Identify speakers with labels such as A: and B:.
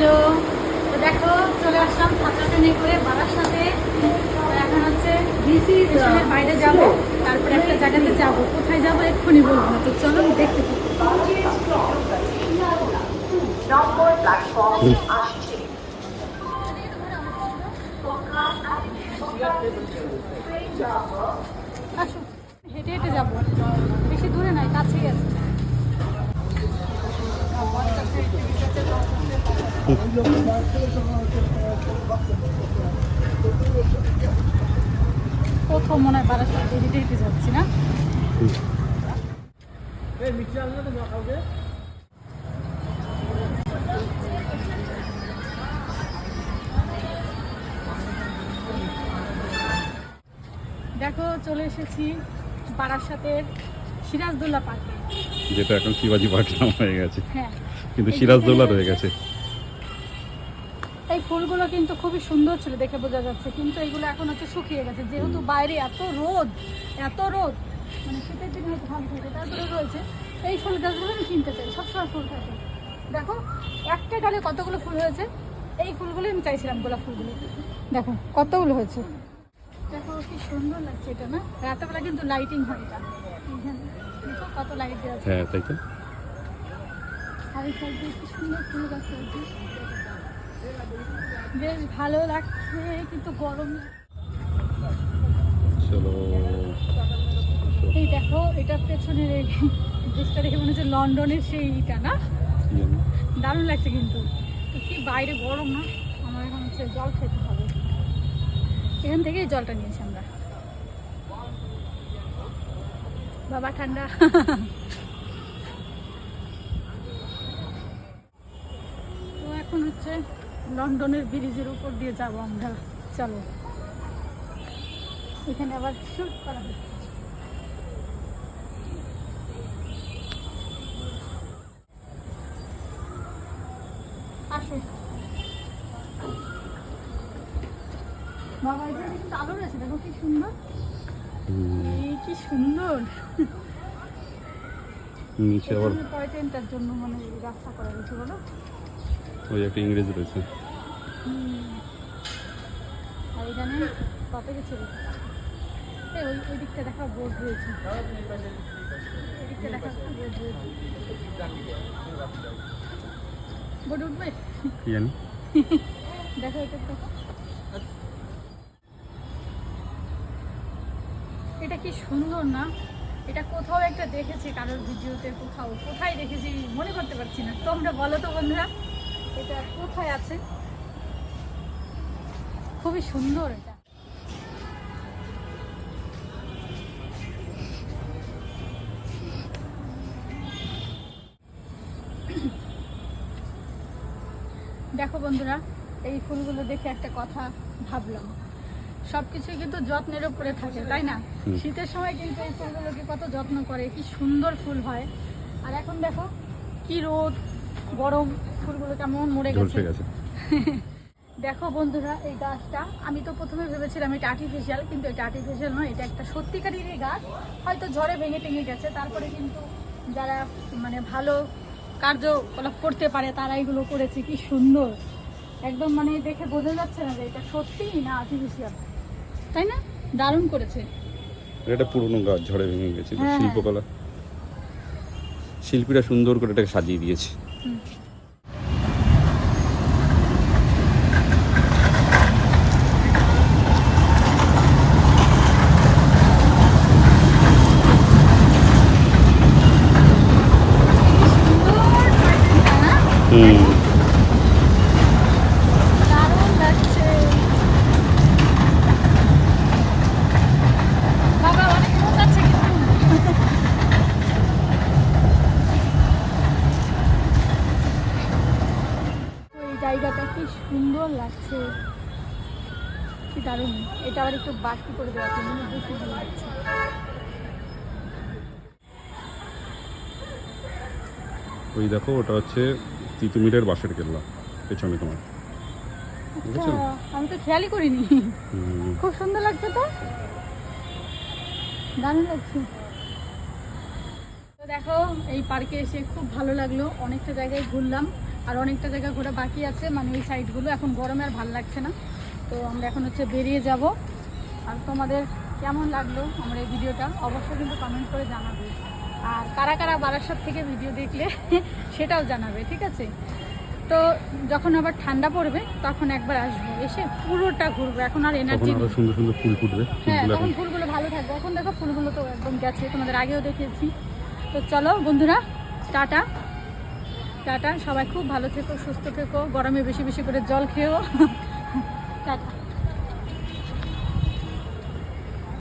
A: Hello, তো দেখো চলে আসলাম ছাত্রকে নিয়ে করে বারাসাতে। এখন হচ্ছে স্টেশনের বাইরে যাব, তারপরে একটা জায়গাতে যাব। কোথায় যাবো এক্ষুনি বলবো না, তো চলো দেখতে আসো। হেঁটে হেঁটে যাবো, বেশি দূরে নয়, কাছেই আছে। প্রথম মনে হয় বারাসাতে হেঁটে হেঁটে যাচ্ছি না। দেখো চলে এসেছি বারাসাতের সিরাজদৌল্লা পার্কে,
B: যেটা এখন শিবাজি পার্ক নাম হয়ে গেছে।
A: হ্যাঁ,
B: কিন্তু সিরাজদৌল্লা রয়ে গেছে।
A: এই ফুলগুলো কিন্তু খুবই সুন্দর ছিল, দেখে বোঝা যাচ্ছে, কিন্তু এইগুলো এখন হচ্ছে শুকিয়ে গেছে, যেহেতু বাইরে এত রোদ, মানে শীতের দিনে হয়তো ভালো থাকে। তারপরে রয়েছে এই ফুল গাছগুলো আমি কিনতে চাই, সবসময় ফুল থাকে। দেখো একটা ডালে কতগুলো ফুল হয়েছে, এই ফুলগুলো আমি চাইছিলাম, গোলাপ ফুলগুলো দেখো কতগুলো হয়েছে। দেখো কি সুন্দর লাগছে এটা, না? রাতেবেলা কিন্তু লাইটিং হয় এটা, দেখো কত লাইট দেওয়া আছে।
B: হ্যাঁ, তাই তো।
A: আর এই সাইডে কি সুন্দর ফুল গাছ হয়েছে, বেশ ভালো লাগছে, কিন্তু গরম
B: চলো।
A: এই দেখো এটার পেছনের এই জিনিসটা দেখে মনে হচ্ছে লন্ডনের সেইটা, না? দারুণ লাগছে, কিন্তু তো কি বাইরে গরম, না? আমার এখন হচ্ছে জল খেতে হবে, এখান থেকেই জলটা নিয়েছি আমরা। বাবা ঠান্ডা। তো এখন হচ্ছে লন্ডনের ব্রিজের উপর দিয়ে যাব আমরা, চলো। এখানে আবার শুট করা হচ্ছে। আসো বাবা, এটা কিন্তু আলো রয়েছে, দেখো কি সুন্দর, এই কি সুন্দর।
B: নিচে আবার
A: টয় ট্রেনটার জন্য মানে রাস্তা করা হয়েছে, বলো।
B: ওই একটা ইংরেজ রয়েছে।
A: আর এখানে কত কিছু রয়েছে, ওই দিকটা দেখা বোর্ড রয়েছে, ওই দিকটা দেখা বোর্ড রয়েছে। বোর্ড উঠবে
B: কি জানি।
A: দেখো এটা, দেখো এটা কি সুন্দর, না? এটা কোথাও একটা দেখেছি, কারোর ভিডিওতে, কোথায় দেখেছি মনে করতে পারছি না। তোমরা বলো তো বন্ধুরা, এটা কোথায় আছে? খুবই সুন্দর এটা। দেখো বন্ধুরা, এই ফুলগুলো দেখে একটা কথা ভাবলাম, সবকিছুই কিন্তু যত্নের উপরে থাকে, তাই না? শীতের সময় কিন্তু এই ফুলগুলোকে কত যত্ন করে, কি সুন্দর ফুল হয়। আর এখন দেখো কি রোদ, গরম, ফুলগুলো কেমন মরে গেছে। দেখো বন্ধুরা, এই গাছটা আমি তো প্রথমে ভেবেছিলাম এটা আর্টিফিশিয়াল, কিন্তু এটা আর্টিফিশিয়াল নয়, এটা একটা সত্যিকারেরই গাছ। হয়তো ঝড়ে ভেঙে টেঙে গেছে, তারপরে কিন্তু যারা মানে ভালো কার্যকলাপ করতে পারে তারা এগুলো করেছে। কি সুন্দর, একদম মানে দেখে বোঝা যাচ্ছে না যে এটা সত্যিই না আর্টিফিশিয়াল, তাই না? দারুণ করেছে।
B: এটা পুরনো গাছ, ঝড়ে ভেঙে গেছে। শিল্পকলা, শিল্পীরা সুন্দর করে এটাকে সাজিয়ে দিয়েছে।
A: দারুণ লাগছে বাবা, অনেক রোদ আছে কিন্তু। ওই জায়গাটা কি সুন্দর লাগছে, কি দারুণ। এটা আবার একটু বাড়তি করে দেওয়া আছে, মনে বেশি ভালো লাগছে।
B: ওই দেখো, ওটা হচ্ছে তিতুমিরের বাঁশের কেল্লা পেছনে তোমার।
A: আচ্ছা, আমি তো খেয়ালই করিনি। খুব সুন্দর লাগছে, তো দারুণ লাগছে। তো দেখো এই পার্কে এসে খুব ভালো লাগলো, অনেকটা জায়গায় ঘুরলাম। আর অনেকটা জায়গা ঘোরা বাকি আছে, মানে ওই সাইডগুলো। এখন গরমে আর ভালো লাগছে না, তো আমরা এখন হচ্ছে বেরিয়ে যাব। আর তোমাদের কেমন লাগলো আমার এই ভিডিওটা অবশ্যই কিন্তু কমেন্ট করে জানাবে, আর কারা কারা বারাসাত থেকে ভিডিও দেখলে সেটাও জানাবে, ঠিক আছে? তো যখন আবার ঠান্ডা পড়বে তখন একবার আসবো, এসে পুরোটা ঘুরবো। এখন আর
B: তখন
A: এনার্জি
B: আরো সুন্দর সুন্দর ফুল ফুটবে।
A: হ্যাঁ,
B: ফুলগুলো
A: তখন
B: এখন
A: ফুলগুলো ভালো থাকবে। এখন দেখো ফুলগুলো তো একদম গেছে, তোমাদের আগেও দেখিয়েছি। তো চলো বন্ধুরা, টাটা টাটা, সবাই খুব ভালো থেকো, সুস্থ থেকো, গরমে বেশি বেশি করে জল খেও। টাটা।